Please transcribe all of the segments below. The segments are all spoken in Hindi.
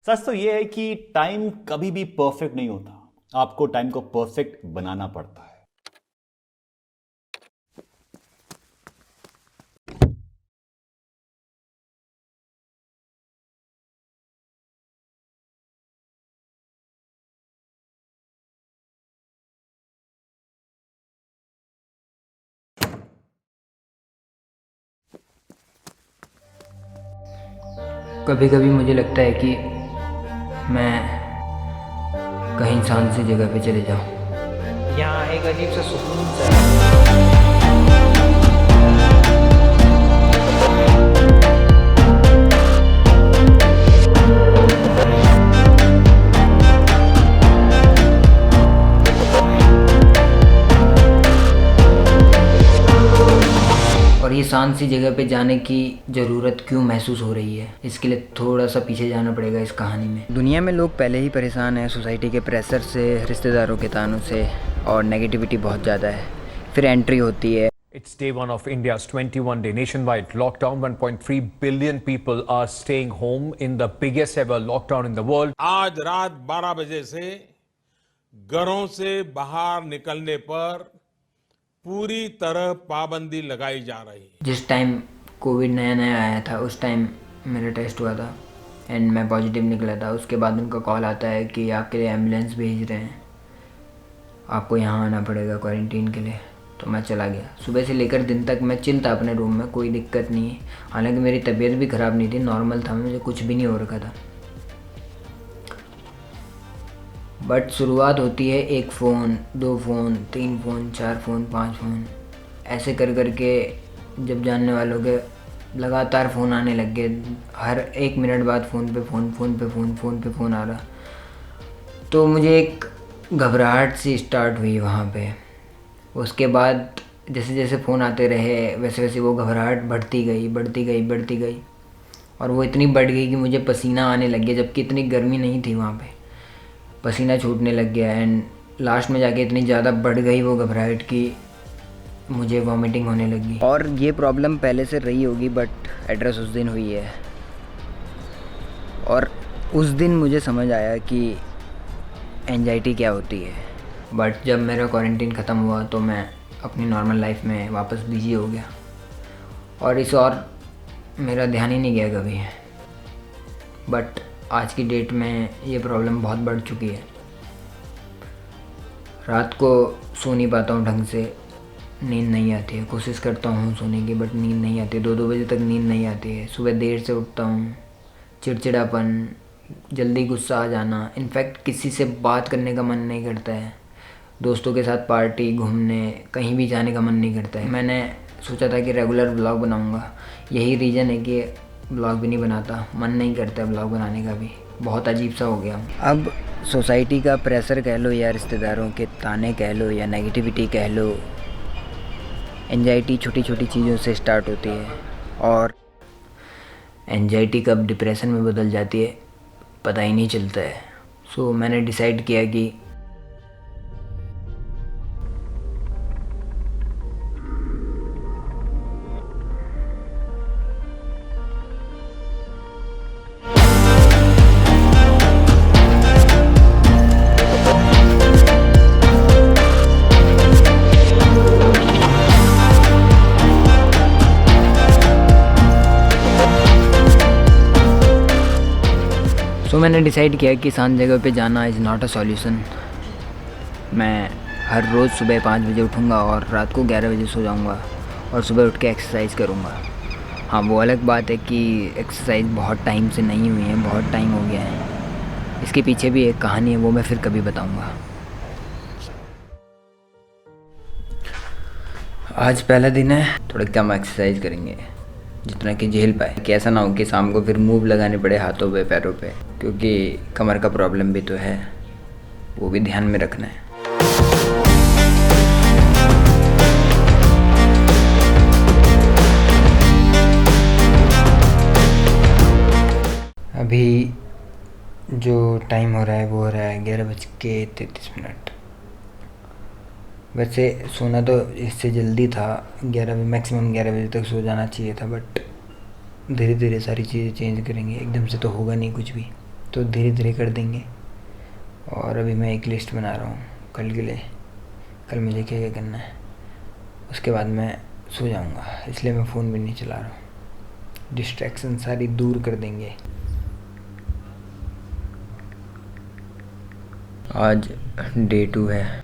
सच तो यह है कि टाइम कभी भी परफेक्ट नहीं होता। आपको टाइम को परफेक्ट बनाना पड़ता है। कभी कभी मुझे लगता है कि मैं कहीं शांत सी जगह पे चले जाऊं। यहाँ एक अजीब सा सुकून सा है। और ये शांत सी जगह पे जाने की ज़रूरत क्यों महसूस हो रही है, इसके लिए थोड़ा सा पीछे जाना पड़ेगा इस कहानी में। दुनिया में लोग पहले ही परेशान हैं सोसाइटी के प्रेशर से, रिश्तेदारों के तानों से, और नेगेटिविटी बहुत ज़्यादा है। फिर एंट्री होती है। It's day one of India's 21-day nationwide lockdown. 1.3 billion people are staying home in the biggest ever lockdown in the world. आज रात 12 बजे से घरों से बाहर निकलने पर पूरी तरह पाबंदी लगाई जा रही है। जिस टाइम कोविड नया नया आया था उस टाइम मेरा टेस्ट हुआ था एंड मैं पॉजिटिव निकला था। उसके बाद उनका कॉल आता है कि आपके लिए एम्बुलेंस भेज रहे हैं, आपको यहाँ आना पड़ेगा क्वारंटीन के लिए। तो मैं चला गया। सुबह से लेकर दिन तक मैं चिल था अपने रूम में, कोई दिक्कत नहीं है। हालांकि मेरी तबीयत भी ख़राब नहीं थी, नॉर्मल था, मुझे कुछ भी नहीं हो रखा था। बट शुरुआत होती है 1 phone, 2 phone, 3 phone, 4 phone, 5 phone, ऐसे कर कर के जब जानने वालों के लगातार फ़ोन आने लग गए। हर 1 मिनट बाद फ़ोन पे फ़ोन, फ़ोन पे फ़ोन, फ़ोन पे फ़ोन आ रहा। तो मुझे एक घबराहट सी स्टार्ट हुई वहाँ पे। उसके बाद जैसे जैसे फ़ोन आते रहे वैसे वैसे वो घबराहट बढ़ती गई, बढ़ती गई, बढ़ती गई, और वो इतनी बढ़ गई कि मुझे पसीना आने लग गया, जबकि इतनी गर्मी नहीं थी वहाँ पे। पसीना छूटने लग गया एंड लास्ट में जाके इतनी ज़्यादा बढ़ गई वो घबराहट कि मुझे वॉमिटिंग होने लगी। और ये प्रॉब्लम पहले से रही होगी बट एड्रेस उस दिन हुई है। और उस दिन मुझे समझ आया कि एंजाइटी क्या होती है। बट जब मेरा क्वारंटीन ख़त्म हुआ तो मैं अपनी नॉर्मल लाइफ में वापस बिजी हो गया और इस और मेरा ध्यान ही नहीं गया कभी। बट आज की डेट में ये प्रॉब्लम बहुत बढ़ चुकी है। रात को सो नहीं पाता हूँ ढंग से, नींद नहीं आती है। कोशिश करता हूँ सोने की बट नींद नहीं आती। 2-2 बजे तक नींद नहीं आती है। सुबह देर से उठता हूँ, चिड़चिड़ापन, जल्दी गुस्सा आ जाना। इनफैक्ट किसी से बात करने का मन नहीं करता है। दोस्तों के साथ पार्टी, घूमने, कहीं भी जाने का मन नहीं करता है। मैंने सोचा था कि रेगुलर ब्लॉग बनाऊंगा, यही रीज़न है कि ब्लॉग भी नहीं बनाता। मन नहीं करता ब्लॉग बनाने का भी, बहुत अजीब सा हो गया। अब सोसाइटी का प्रेशर कह लो या रिश्तेदारों के ताने कह लो या नेगेटिविटी कह लो, एंजाइटी छोटी छोटी चीज़ों से स्टार्ट होती है और एंजाइटी कब डिप्रेशन में बदल जाती है पता ही नहीं चलता है। सो मैंने डिसाइड किया कि मैंने डिसाइड किया कि शांत जगह पे जाना इज़ नॉट अ सॉल्यूशन। मैं हर रोज़ सुबह 5 बजे उठूँगा और रात को 11 बजे सो जाऊँगा और सुबह उठ के एक्सरसाइज करूँगा। हाँ, वो अलग बात है कि एक्सरसाइज बहुत टाइम से नहीं हुई है, बहुत टाइम हो गया है। इसके पीछे भी एक कहानी है, वो मैं फिर कभी बताऊँगा। आज पहला दिन है, थोड़ा कम एक्सरसाइज करेंगे जितना कि झेल पाए, कि ऐसा ना हो कि शाम को फिर मूव लगाने पड़े हाथों पे, पैरों पे, क्योंकि कमर का प्रॉब्लम भी तो है, वो भी ध्यान में रखना है। अभी जो टाइम हो रहा है वो हो रहा है 11:33। वैसे सोना तो इससे जल्दी था, 11 मैक्सिमम 11 बजे तक सो जाना चाहिए था, बट धीरे धीरे सारी चीज़ें चेंज करेंगे, एकदम से तो होगा नहीं कुछ भी। तो धीरे धीरे कर देंगे। और अभी मैं एक लिस्ट बना रहा हूँ कल के लिए, कल मुझे क्या क्या करना है, उसके बाद मैं सो जाऊँगा। इसलिए मैं फ़ोन भी नहीं चला रहा हूँ, डिस्ट्रैक्शन सारी दूर कर देंगे। आज डे 2 है।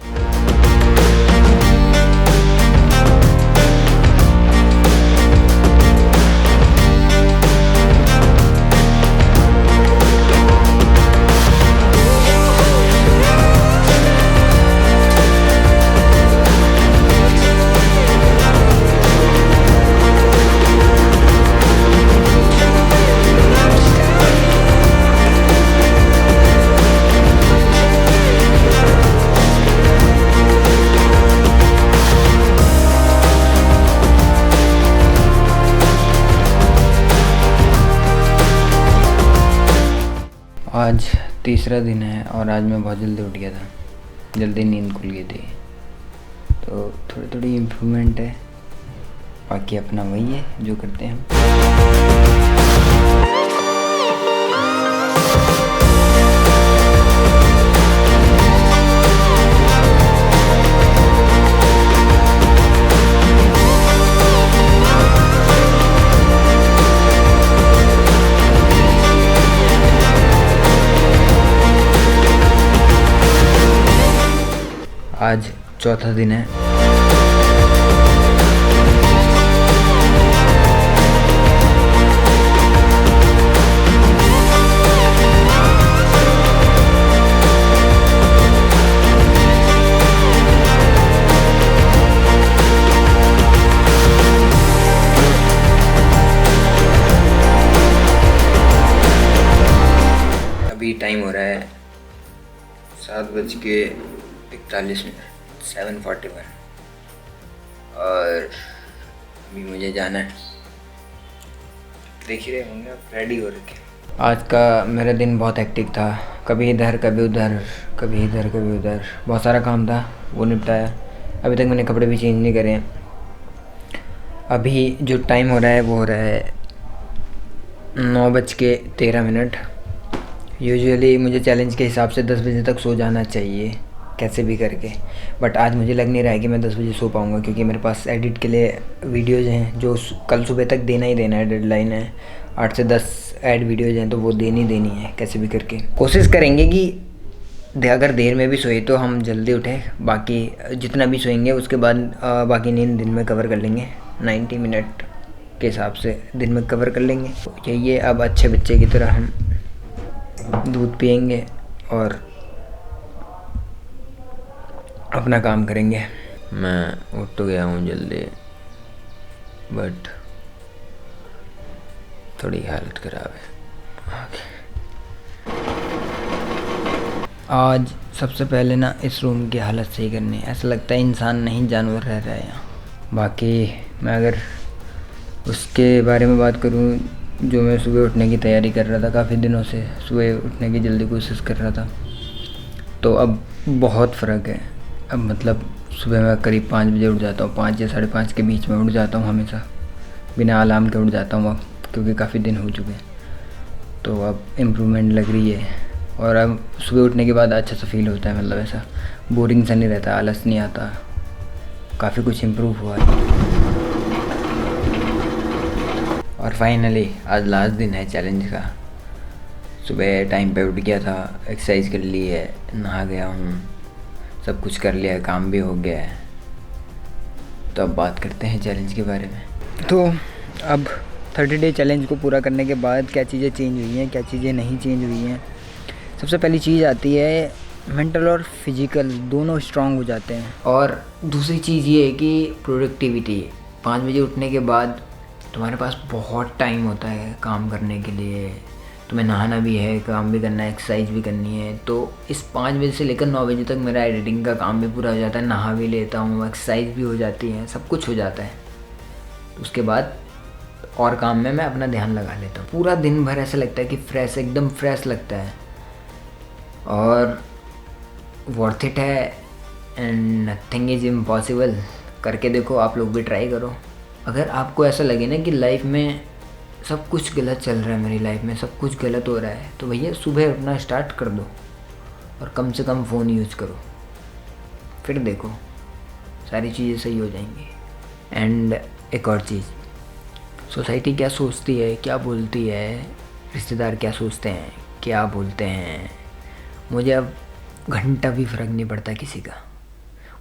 आज तीसरा दिन है और आज मैं बहुत जल्दी उठ गया था, जल्दी नींद खुल गई थी, तो थोड़ी थोड़ी इम्प्रूवमेंट है। बाकी अपना वही है जो करते हैं हम। आज चौथा दिन है। अभी टाइम हो रहा है 7:41, 7:41 और अभी मुझे जाना है। देख ही रहे होंगे आप, रेडी हो रखे। आज का मेरा दिन बहुत हेक्टिक था, कभी इधर कभी उधर, कभी इधर कभी उधर, बहुत सारा काम था, वो निपटाया। अभी तक मैंने कपड़े भी चेंज नहीं करे हैं। अभी जो टाइम हो रहा है वो हो रहा है 9:13। यूजुअली मुझे चैलेंज के हिसाब से 10 बजे तक सो जाना चाहिए कैसे भी करके, बट आज मुझे लग नहीं रहा है कि मैं 10 बजे सो पाऊँगा, क्योंकि मेरे पास एडिट के लिए वीडियोज़ हैं जो कल सुबह तक देना ही देना है। डेडलाइन है 8 से 10 ऐड वीडियोज़ हैं, तो वो देनी है कैसे भी करके। कोशिश करेंगे कि अगर देर में भी सोए तो हम जल्दी उठें, बाकी जितना भी सोएंगे उसके बाद बाकी नींद दिन में कवर कर लेंगे। 90 मिनट के हिसाब से दिन में कवर कर लेंगे। यही है, अब अच्छे बच्चे की तरह हम दूध पिएंगे और अपना काम करेंगे। मैं उठ तो गया हूँ जल्दी, बट थोड़ी हालत ख़राब है। आज सबसे पहले ना इस रूम की हालत सही करनी है। ऐसा लगता है इंसान नहीं जानवर रह रहा है यहाँ। बाकी मैं अगर उसके बारे में बात करूँ, जो मैं सुबह उठने की तैयारी कर रहा था, काफ़ी दिनों से सुबह उठने की जल्दी कोशिश कर रहा था, तो अब बहुत फ़र्क है। अब मतलब सुबह मैं करीब 5 बजे उठ जाता हूँ, 5 या 5:30 के बीच में उठ जाता हूँ हमेशा, बिना अलार्म के उठ जाता हूँ अब, क्योंकि काफ़ी दिन हो चुके हैं। तो अब इम्प्रूवमेंट लग रही है और अब सुबह उठने के बाद अच्छा सा फील होता है, मतलब ऐसा बोरिंग सा नहीं रहता, आलस नहीं आता, काफ़ी कुछ इम्प्रूव हुआ है। और फाइनली आज लास्ट दिन है चैलेंज का। सुबह टाइम पे उठ गया था, एक्सरसाइज कर ली है, नहा गया हूँ, सब कुछ कर लिया है, काम भी हो गया है। तो अब बात करते हैं चैलेंज के बारे में। तो अब 30 डे चैलेंज को पूरा करने के बाद क्या चीज़ें चेंज हुई हैं, क्या चीज़ें नहीं चेंज हुई हैं। सबसे पहली चीज़ आती है मेंटल और फिजिकल दोनों स्ट्रांग हो जाते हैं। और दूसरी चीज़ ये है कि प्रोडक्टिविटी। 5 बजे उठने के बाद तुम्हारे पास बहुत टाइम होता है काम करने के लिए, तुम्हें नहाना भी है, काम भी करना है, एक्सरसाइज भी करनी है। तो इस 5 बजे से लेकर 9 बजे तक मेरा एडिटिंग का काम भी पूरा हो जाता है, नहा भी लेता हूँ, एक्सरसाइज भी हो जाती है, सब कुछ हो जाता है। उसके बाद और काम में मैं अपना ध्यान लगा लेता हूँ। पूरा दिन भर ऐसा लगता है कि फ्रेश, एकदम फ्रेश लगता है और वर्थ इट है एंड नथिंग इज़ इम्पॉसिबल। करके देखो, आप लोग भी ट्राई करो। अगर आपको ऐसा लगे ना कि लाइफ में सब कुछ गलत चल रहा है मेरी लाइफ में, सब कुछ गलत हो रहा है, तो भैया सुबह अपना स्टार्ट कर दो और कम से कम फ़ोन यूज़ करो, फिर देखो सारी चीज़ें सही हो जाएंगी। एंड एक और चीज़, सोसाइटी क्या सोचती है, क्या बोलती है, रिश्तेदार क्या सोचते हैं, क्या बोलते हैं, मुझे अब घंटा भी फ़र्क नहीं पड़ता किसी का।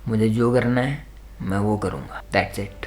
मुझे जो करना है मैं वो करूँगा, दैट्स इट।